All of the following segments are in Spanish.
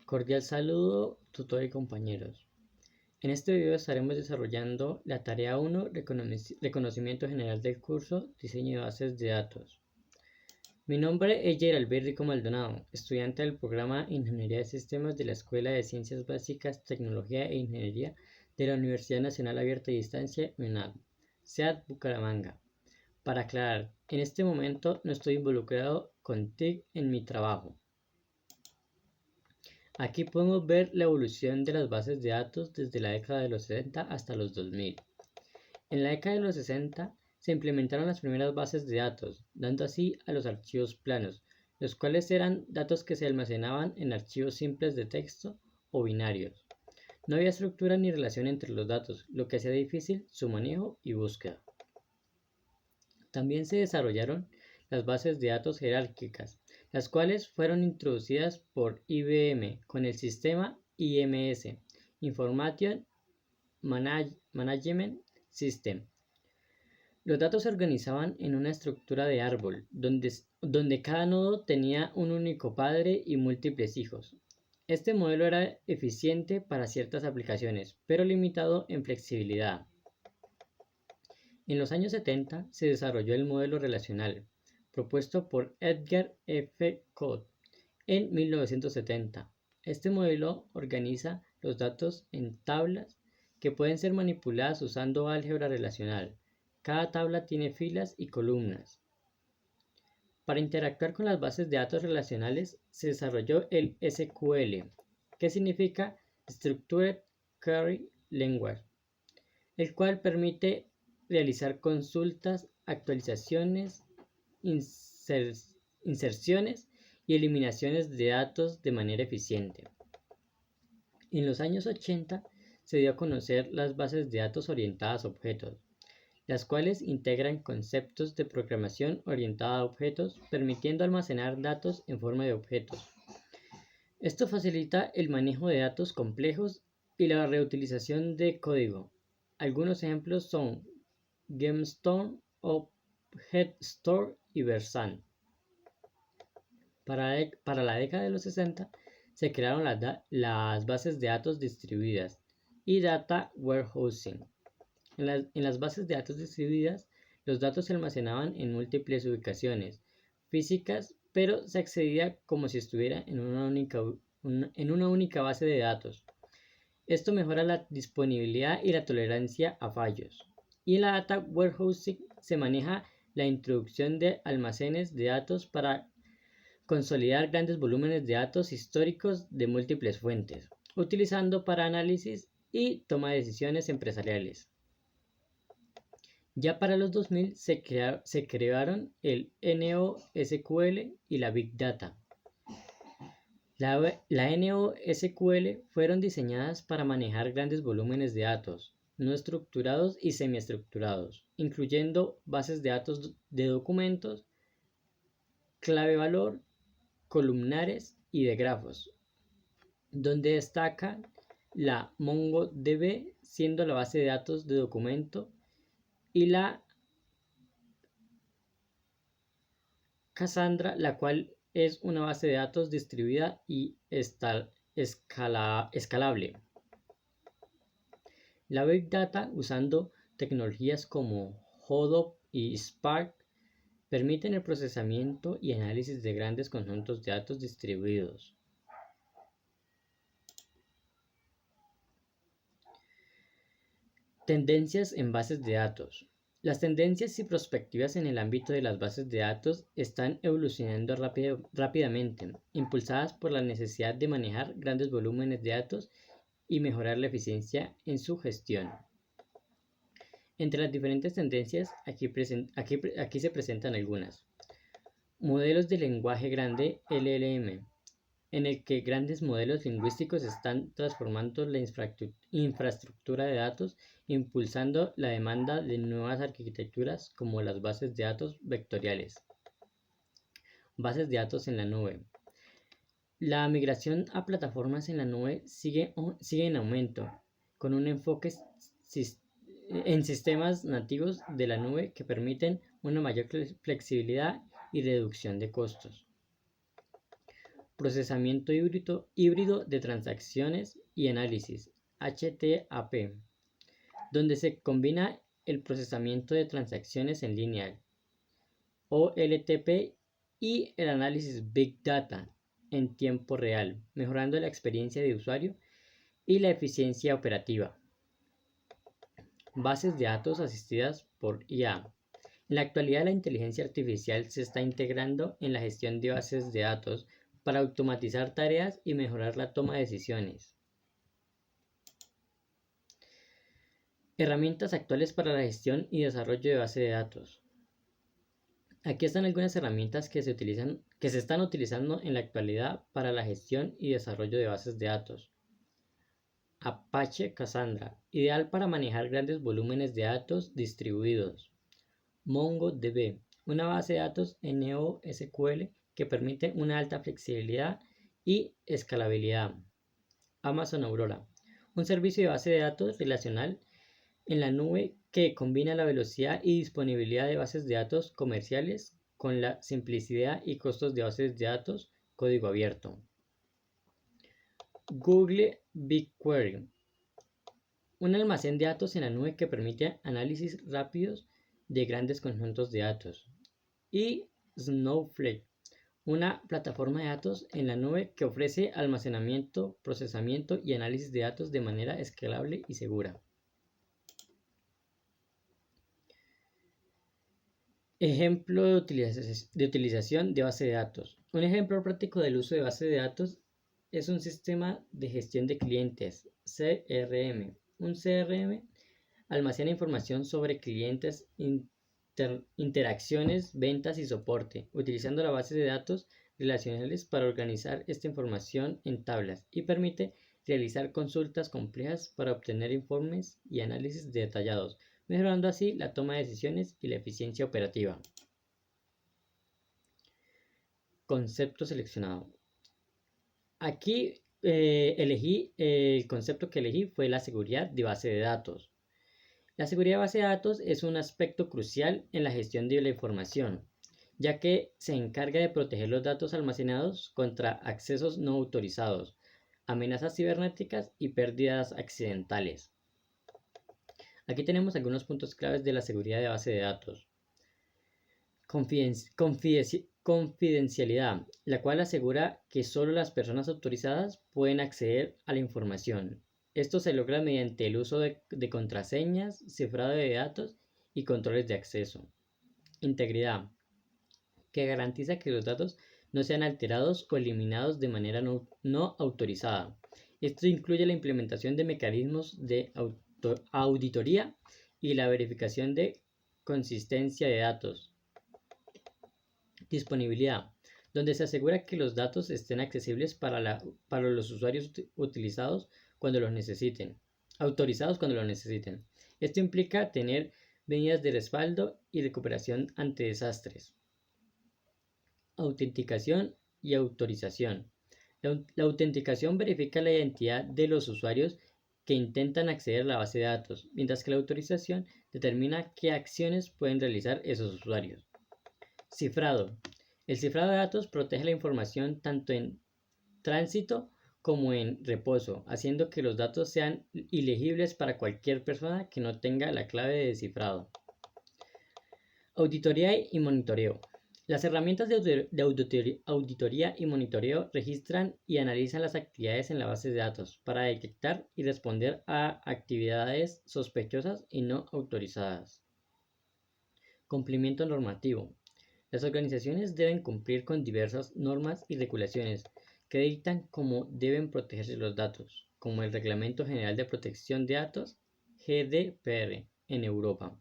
Cordial saludo, tutor y compañeros. En este video estaremos desarrollando la tarea 1, reconocimiento general del curso, diseño de bases de datos. Mi nombre es Geralberto Rico Maldonado, estudiante del programa Ingeniería de Sistemas de la Escuela de Ciencias Básicas, Tecnología e Ingeniería de la Universidad Nacional Abierta y Distancia, UNAD, SEAD Bucaramanga. Para aclarar, en este momento no estoy involucrado con TIC en mi trabajo. Aquí podemos ver la evolución de las bases de datos desde la década de los 60 hasta los 2000. En la década de los 60 se implementaron las primeras bases de datos, dando así a los archivos planos, los cuales eran datos que se almacenaban en archivos simples de texto o binarios. No había estructura ni relación entre los datos, lo que hacía difícil su manejo y búsqueda. También se desarrollaron las bases de datos jerárquicas, las cuales fueron introducidas por IBM con el sistema IMS, Information Management System. Los datos se organizaban en una estructura de árbol, donde cada nodo tenía un único padre y múltiples hijos. Este modelo era eficiente para ciertas aplicaciones, pero limitado en flexibilidad. En los años 70 se desarrolló el modelo relacional, propuesto por Edgar F. Codd en 1970. Este modelo organiza los datos en tablas que pueden ser manipuladas usando álgebra relacional. Cada tabla tiene filas y columnas. Para interactuar con las bases de datos relacionales se desarrolló el SQL, que significa Structured Query Language, el cual permite realizar consultas, actualizaciones, inserciones y eliminaciones de datos de manera eficiente. En los años 80 se dio a conocer las bases de datos orientadas a objetos, las cuales integran conceptos de programación orientada a objetos, permitiendo almacenar datos en forma de objetos. Esto facilita el manejo de datos complejos y la reutilización de código. Algunos ejemplos son Gemstone, ObjectStore y Versan. Para la década de los 60 se crearon las bases de datos distribuidas y Data Warehousing. En las bases de datos distribuidas, los datos se almacenaban en múltiples ubicaciones físicas, pero se accedía como si estuviera en una única base de datos. Esto mejora la disponibilidad y la tolerancia a fallos. Y en la Data Warehousing se maneja la introducción de almacenes de datos para consolidar grandes volúmenes de datos históricos de múltiples fuentes, utilizando para análisis y toma de decisiones empresariales. Ya para los 2000 se crearon el NoSQL y la Big Data. La NoSQL fueron diseñadas para manejar grandes volúmenes de datos, no estructurados y semiestructurados, incluyendo bases de datos de documentos, clave-valor, columnares y de grafos, donde destaca la MongoDB siendo la base de datos de documento y la Cassandra, la cual es una base de datos distribuida y escalable. La Big Data, usando tecnologías como Hadoop y Spark, permiten el procesamiento y análisis de grandes conjuntos de datos distribuidos. Tendencias en bases de datos. Las tendencias y perspectivas en el ámbito de las bases de datos están evolucionando rápidamente, impulsadas por la necesidad de manejar grandes volúmenes de datos y mejorar la eficiencia en su gestión. Entre las diferentes tendencias, aquí se presentan algunas. Modelos de lenguaje grande LLM, en el que grandes modelos lingüísticos están transformando la infraestructura de datos, impulsando la demanda de nuevas arquitecturas como las bases de datos vectoriales. Bases de datos en la nube. La migración a plataformas en la nube sigue en aumento, con un enfoque en sistemas nativos de la nube que permiten una mayor flexibilidad y reducción de costos. procesamiento híbrido de transacciones y análisis, HTAP, donde se combina el procesamiento de transacciones en línea, OLTP, y el análisis Big Data en tiempo real, mejorando la experiencia de usuario y la eficiencia operativa. Bases de datos asistidas por IA. En la actualidad, la inteligencia artificial se está integrando en la gestión de bases de datos para automatizar tareas y mejorar la toma de decisiones. Herramientas actuales para la gestión y desarrollo de base de datos. Aquí están algunas herramientas que se están utilizando en la actualidad para la gestión y desarrollo de bases de datos. Apache Cassandra, ideal para manejar grandes volúmenes de datos distribuidos. MongoDB, una base de datos NoSQL que permite una alta flexibilidad y escalabilidad. Amazon Aurora, un servicio de base de datos relacional en la nube que combina la velocidad y disponibilidad de bases de datos comerciales con la simplicidad y costos de bases de datos código abierto. Google BigQuery, un almacén de datos en la nube que permite análisis rápidos de grandes conjuntos de datos. Y Snowflake, una plataforma de datos en la nube que ofrece almacenamiento, procesamiento y análisis de datos de manera escalable y segura. Ejemplo de utilización de base de datos. Un ejemplo práctico del uso de base de datos es un sistema de gestión de clientes, CRM. Un CRM almacena información sobre clientes, interacciones, ventas y soporte, utilizando la base de datos relacionales para organizar esta información en tablas y permite realizar consultas complejas para obtener informes y análisis detallados, mejorando así la toma de decisiones y la eficiencia operativa. Concepto seleccionado. Aquí el concepto que elegí fue la seguridad de base de datos. La seguridad de base de datos es un aspecto crucial en la gestión de la información, ya que se encarga de proteger los datos almacenados contra accesos no autorizados, amenazas cibernéticas y pérdidas accidentales. Aquí tenemos algunos puntos claves de la seguridad de base de datos. Confidencialidad, la cual asegura que solo las personas autorizadas pueden acceder a la información. Esto se logra mediante el uso de contraseñas, cifrado de datos y controles de acceso. Integridad, que garantiza que los datos no sean alterados o eliminados de manera no autorizada. Esto incluye la implementación de mecanismos de auditoría y la verificación de consistencia de datos. Disponibilidad, donde se asegura que los datos estén accesibles para los usuarios autorizados cuando los necesiten. Esto implica tener medidas de respaldo y recuperación ante desastres. Autenticación y autorización. La autenticación verifica la identidad de los usuarios que intentan acceder a la base de datos, mientras que la autorización determina qué acciones pueden realizar esos usuarios. Cifrado. El cifrado de datos protege la información tanto en tránsito como en reposo, haciendo que los datos sean ilegibles para cualquier persona que no tenga la clave de descifrado. Auditoría y monitoreo. Las herramientas de auditoría y monitoreo registran y analizan las actividades en la base de datos para detectar y responder a actividades sospechosas y no autorizadas. Cumplimiento normativo. Las organizaciones deben cumplir con diversas normas y regulaciones que dictan cómo deben protegerse los datos, como el Reglamento General de Protección de Datos, GDPR, en Europa.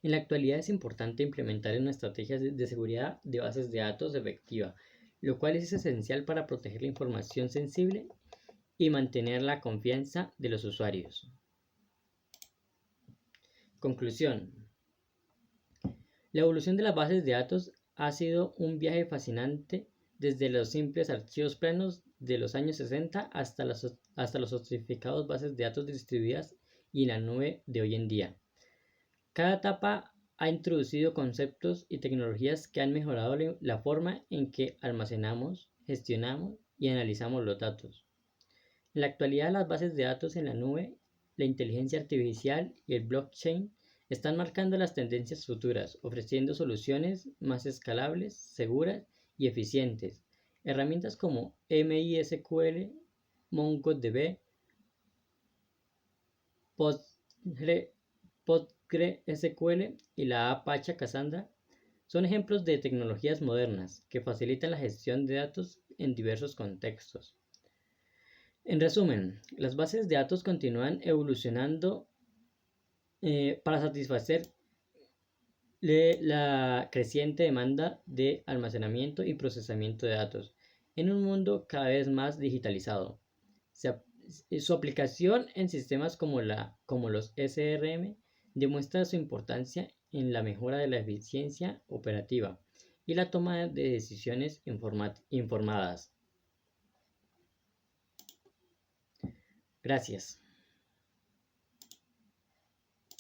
En la actualidad es importante implementar una estrategia de seguridad de bases de datos efectiva, lo cual es esencial para proteger la información sensible y mantener la confianza de los usuarios. Conclusión. La evolución de las bases de datos ha sido un viaje fascinante desde los simples archivos planos de los años 60 hasta los sofisticados bases de datos distribuidas y en la nube de hoy en día. Cada etapa ha introducido conceptos y tecnologías que han mejorado la forma en que almacenamos, gestionamos y analizamos los datos. En la actualidad, las bases de datos en la nube, la inteligencia artificial y el blockchain están marcando las tendencias futuras, ofreciendo soluciones más escalables, seguras y eficientes. Herramientas como MySQL, MongoDB, PostgreSQL y la Apache Cassandra son ejemplos de tecnologías modernas que facilitan la gestión de datos en diversos contextos. En resumen, las bases de datos continúan evolucionando para satisfacer la creciente demanda de almacenamiento y procesamiento de datos en un mundo cada vez más digitalizado. Su aplicación en sistemas como los SRM demuestra su importancia en la mejora de la eficiencia operativa y la toma de decisiones informadas. Gracias.